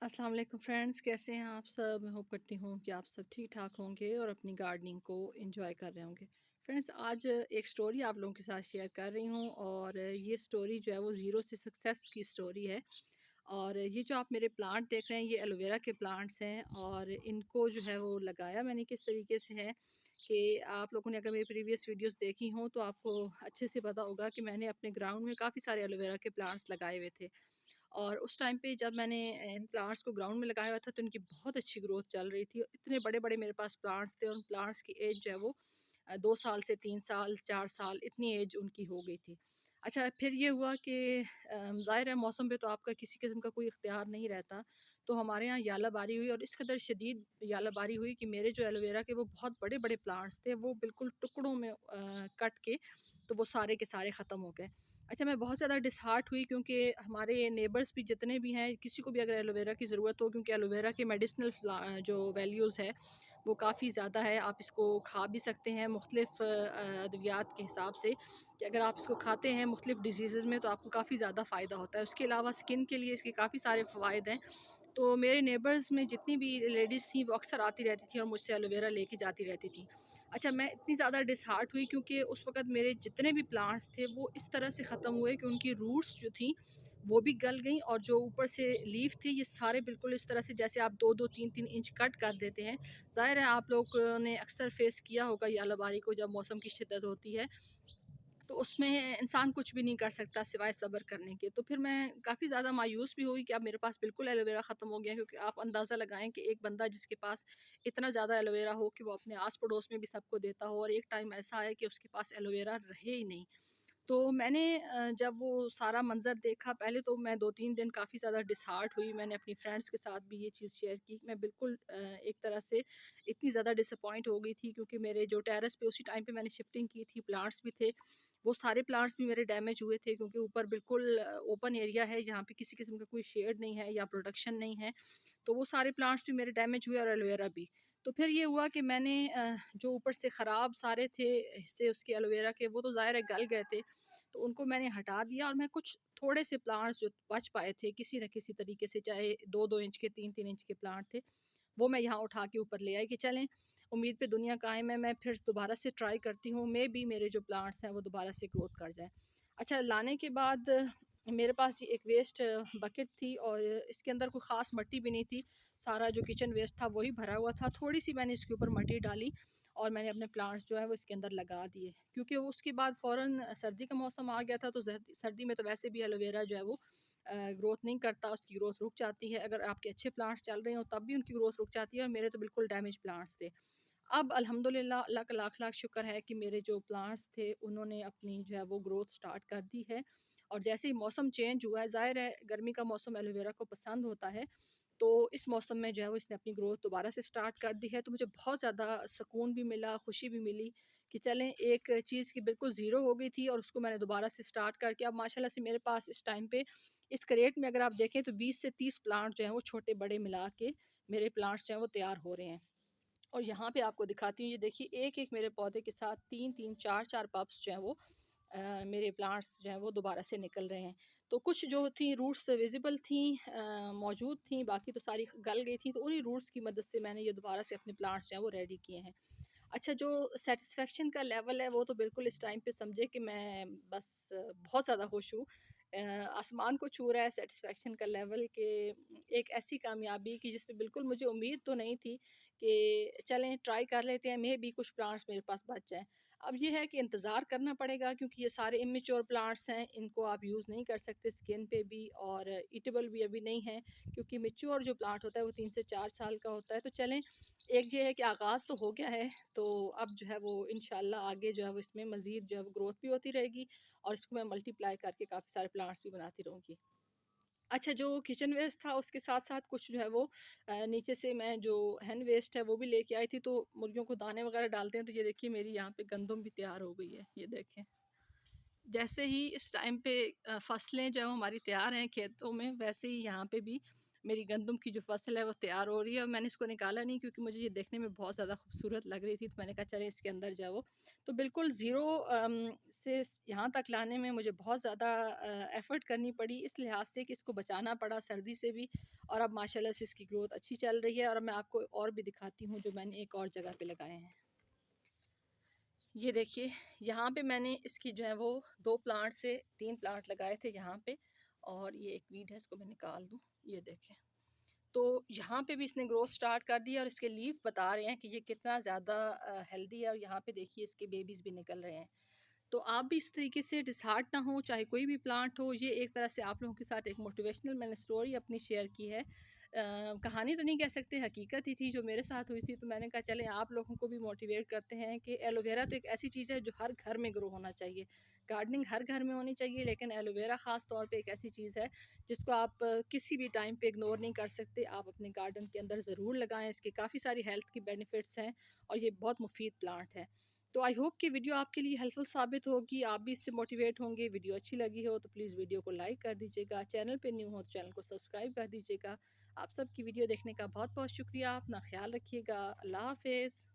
अस्सलाम वालेकुम फ्रेंड्स, कैसे हैं आप सब। मैं होप करती हूँ कि आप सब ठीक ठाक होंगे और अपनी गार्डनिंग को एंजॉय कर रहे होंगे। फ्रेंड्स, आज एक स्टोरी आप लोगों के साथ शेयर कर रही हूँ और ये स्टोरी जो है वो ज़ीरो से सक्सेस की स्टोरी है। और ये जो आप मेरे प्लांट देख रहे हैं, ये एलोवेरा के प्लांट्स हैं और इनको जो है वो लगाया मैंने किस तरीके से है कि आप लोगों ने अगर मेरी प्रीवियस वीडियोस देखी हों तो आपको अच्छे से पता होगा कि मैंने अपने ग्राउंड में काफ़ी सारे एलोवेरा के प्लांट्स लगाए हुए थे। और उस टाइम पे जब मैंने इन प्लांट्स को ग्राउंड में लगाया हुआ था तो इनकी बहुत अच्छी ग्रोथ चल रही थी। इतने बड़े-बड़े मेरे पास प्लांट्स थे और उन प्लांट्स की एज जो है वो 2 साल से 3 साल, 4 साल इतनी एज उनकी हो गई थी। अच्छा, फिर ये हुआ कि ज़ाहिर है मौसम पे तो आपका किसी किस्म का कोई इख्तियार नहीं रहता। तो हमारे यहाँ यालाबारी हुई और इस कदर शदीद यालाबारी हुई कि मेरे जो एलोवेरा के वो बहुत बड़े-बड़े प्लांट्स थे, वो बिल्कुल टुकड़ों में कट के तो वो सारे के सारे ख़त्म हो गए। अच्छा, मैं बहुत ज़्यादा डिसहार्ट हुई क्योंकि हमारे नेबर्स भी जितने भी हैं, किसी को भी अगर एलोवेरा की ज़रूरत हो, क्योंकि एलोवेरा के मेडिसिनल जो वैल्यूज़ है वो काफ़ी ज़्यादा है। आप इसको खा भी सकते हैं मुख्तलिफ़ अद्वियात के हिसाब से, कि अगर आप इसको खाते हैं मुख्तलिफ़ डिजीज़ में तो आपको काफ़ी ज़्यादा फ़ायदा होता है। उसके अलावा स्किन के लिए इसके काफ़ी सारे फ़वाइद हैं। तो मेरे नेबर्स में जितनी भी लेडीज़ थी वो अक्सर आती रहती थी और मुझसे एलोवेरा लेके जाती रहती थी। अच्छा, मैं इतनी ज़्यादा डिसहार्ट हुई क्योंकि उस वक़्त मेरे जितने भी प्लांट्स थे वो इस तरह से ख़त्म हुए कि उनकी रूट्स जो थी वो भी गल गईं और जो ऊपर से लीफ थे ये सारे बिल्कुल इस तरह से जैसे आप 2-2 3-3 इंच कट कर देते हैं। ज़ाहिर है आप लोगों ने अक्सर फ़ेस किया होगा यालाबारी को, जब मौसम की शिद्दत होती है तो उसमें इंसान कुछ भी नहीं कर सकता सिवाय सब्र करने के। तो फिर मैं काफ़ी ज़्यादा मायूस भी हुई कि अब मेरे पास बिल्कुल एलोवेरा ख़त्म हो गया, क्योंकि आप अंदाज़ा लगाएँ कि एक बंदा जिसके पास इतना ज़्यादा एलोवेरा हो कि वो अपने आस-पड़ोस में भी सबको देता हो और एक टाइम ऐसा आए कि उसके पास एलोवेरा रहे ही नहीं। तो मैंने जब वो सारा मंज़र देखा, पहले तो मैं 2-3 दिन काफ़ी ज़्यादा डिसहार्ट हुई। मैंने अपनी फ्रेंड्स के साथ भी ये चीज़ शेयर की। मैं बिल्कुल एक तरह से इतनी ज़्यादा डिसअपॉइंट हो गई थी क्योंकि मेरे जो टेरेस पे उसी टाइम पे मैंने शिफ्टिंग की थी, प्लांट्स भी थे। वो सारे प्लांट्स भी मेरे डैमेज हुए थे क्योंकि ऊपर बिल्कुल ओपन एरिया है जहाँ पे किसी किस्म का कोई शेड नहीं है या प्रोटेक्शन नहीं है। तो वो सारे प्लांट्स भी मेरे डैमेज हुए और एलोवेरा भी। तो फिर ये हुआ कि मैंने जो ऊपर से ख़राब सारे थे हिस्से उसके एलोवेरा के, वो तो ज़ाहिर है गल गए थे। तो उनको मैंने हटा दिया और मैं कुछ थोड़े से प्लांट्स जो बच पाए थे किसी न किसी तरीके से, चाहे 2-2 इंच के, 3-3 इंच के प्लांट थे, वो मैं यहाँ उठा के ऊपर ले आई कि चलें, उम्मीद पे दुनिया कायम है, मैं फिर दोबारा से ट्राई करती हूँ, मे बी मेरे जो प्लांट्स हैं वो दोबारा से ग्रोथ कर जाएँ। अच्छा, लाने के बाद मेरे पास ये एक वेस्ट बकेट थी और इसके अंदर कोई ख़ास मिट्टी भी नहीं थी। सारा जो किचन वेस्ट था वही भरा हुआ था। थोड़ी-सी मैंने इसके ऊपर मिट्टी डाली और मैंने अपने प्लांट्स जो है वो इसके अंदर लगा दिए। क्योंकि वो उसके बाद फ़ौरन सर्दी का मौसम आ गया था, तो सर्दी में तो वैसे भी एलोवेरा जो है वो ग्रोथ नहीं करता, उसकी ग्रोथ रुक जाती है। अगर आपके अच्छे प्लांट्स चल रहे हों तब भी उनकी ग्रोथ रुक जाती है और मेरे तो बिल्कुल डैमेज प्लांट्स थे। अब अल्हम्दुलिल्लाह, अल्लाह का लाख-लाख शुक्र है कि मेरे जो प्लांट्स थे उन्होंने अपनी जो है वो ग्रोथ स्टार्ट कर दी है। और जैसे ही मौसम चेंज हुआ है, ज़ाहिर है गर्मी का मौसम एलोवेरा को पसंद होता है, तो इस मौसम में जो है वो इसने अपनी ग्रोथ दोबारा से स्टार्ट कर दी है। तो मुझे बहुत ज़्यादा सुकून भी मिला, खुशी भी मिली कि चलें, एक चीज़ की बिल्कुल ज़ीरो हो गई थी और उसको मैंने दोबारा से स्टार्ट करके अब माशाल्लाह से मेरे पास इस टाइम पे इस क्रेट में अगर आप देखें तो 20 से 30 प्लांट जो हैं वो छोटे-बड़े मिला के मेरे प्लांट्स जो हैं वो तैयार हो रहे हैं। और यहाँ पे आपको दिखाती हूँ, ये देखिए एक-एक मेरे पौधे के साथ 3-3 4-4 पप्स जो हैं वो मेरे प्लांट्स जो हैं वो दोबारा से निकल रहे हैं। तो कुछ जो थी रूट्स विज़िबल थी, मौजूद थी, बाकी तो सारी गल गई थी, तो उन्हीं रूट्स की मदद से मैंने ये दोबारा से अपने प्लांट्स जो हैं वो रेडी किए हैं। अच्छा, जो सैटिस्फैक्शन का लेवल है वो तो बिल्कुल इस टाइम पे समझे कि मैं बस बहुत ज़्यादा खुश हूँ। आसमान को छू रहा है सैटिस्फैक्शन का लेवल, कि एक ऐसी कामयाबी की जिस पे बिल्कुल मुझे उम्मीद तो नहीं थी कि चलें ट्राई कर लेते हैं, मे बी कुछ प्लांट्स मेरे पास बच जाएँ। अब ये है कि इंतज़ार करना पड़ेगा क्योंकि ये सारे इमेच्योर प्लांट्स हैं, इनको आप यूज़ नहीं कर सकते स्किन पे भी और ईटेबल भी अभी नहीं है, क्योंकि मैच्योर जो प्लांट होता है वो 3 से 4 साल का होता है। तो चलें, एक ये है कि आगाज़ तो हो गया है, तो अब जो है वो इंशाल्लाह आगे जो है वो इसमें मज़ीद जो है वो ग्रोथ भी होती रहेगी और इसको मैं मल्टीप्लाई करके काफ़ी सारे प्लांट्स भी बनाती रहूँगी। अच्छा, जो किचन वेस्ट था उसके साथ-साथ कुछ जो है वो नीचे से मैं जो हैन वेस्ट है वो भी लेके आई थी, तो मुर्गियों को दाने वग़ैरह डालते हैं, तो ये देखिए मेरी यहाँ पे गंदम भी तैयार हो गई है, ये देखें। जैसे ही इस टाइम पे फसलें जो हैं वो हमारी तैयार हैं खेतों में, वैसे ही यहाँ पे भी मेरी गंदम की जो फ़सल है वो तैयार हो रही है और मैंने इसको निकाला नहीं क्योंकि मुझे ये देखने में बहुत ज़्यादा खूबसूरत लग रही थी, तो मैंने कहा चलें इसके अंदर जाओ। तो बिल्कुल ज़ीरो से यहाँ तक लाने में मुझे बहुत ज़्यादा एफ़र्ट करनी पड़ी, इस लिहाज से कि इसको बचाना पड़ा सर्दी से भी, और अब माशाल्लाह से इसकी ग्रोथ अच्छी चल रही है। और मैं आपको और भी दिखाती हूँ जो मैंने एक और जगह पे लगाए हैं। ये देखिए, यहाँ पे मैंने इसकी जो है वो 2 प्लांट से 3 प्लांट लगाए थे यहाँ पे, और ये एक वीड है, इसको मैं निकाल दूँ। ये देखें, तो यहाँ पे भी इसने ग्रोथ स्टार्ट कर दी है और इसके लीफ बता रहे हैं कि ये कितना ज़्यादा हेल्दी है, और यहाँ पे देखिए इसके बेबीज़ भी निकल रहे हैं। तो आप भी इस तरीके से डिसहार्ट ना हो, चाहे कोई भी प्लांट हो। ये एक तरह से आप लोगों के साथ एक मोटिवेशनल मैंने स्टोरी अपनी शेयर की है। कहानी तो नहीं कह सकते, हकीकत ही थी जो मेरे साथ हुई थी। तो मैंने कहा चलें आप लोगों को भी मोटिवेट करते हैं कि एलोवेरा तो एक ऐसी चीज़ है जो हर घर में ग्रो होना चाहिए। गार्डनिंग हर घर में होनी चाहिए, लेकिन एलोवेरा ख़ास तौर पे एक ऐसी चीज़ है जिसको आप किसी भी टाइम पे इग्नोर नहीं कर सकते। आप अपने गार्डन के अंदर ज़रूर लगाएँ, इसके काफ़ी सारी हेल्थ की बेनिफिट्स हैं और ये बहुत मुफीद प्लांट है। तो आई होप कि वीडियो आपके लिए हेल्पफुल साबित होगी, आप भी इससे मोटिवेट होंगे। वीडियो अच्छी लगी हो तो प्लीज़ वीडियो को लाइक कर दीजिएगा, चैनल पे न्यू हो तो चैनल को सब्सक्राइब कर दीजिएगा। आप सबकी वीडियो देखने का बहुत बहुत शुक्रिया। अपना ख्याल रखिएगा। अल्लाह हाफ़िज़।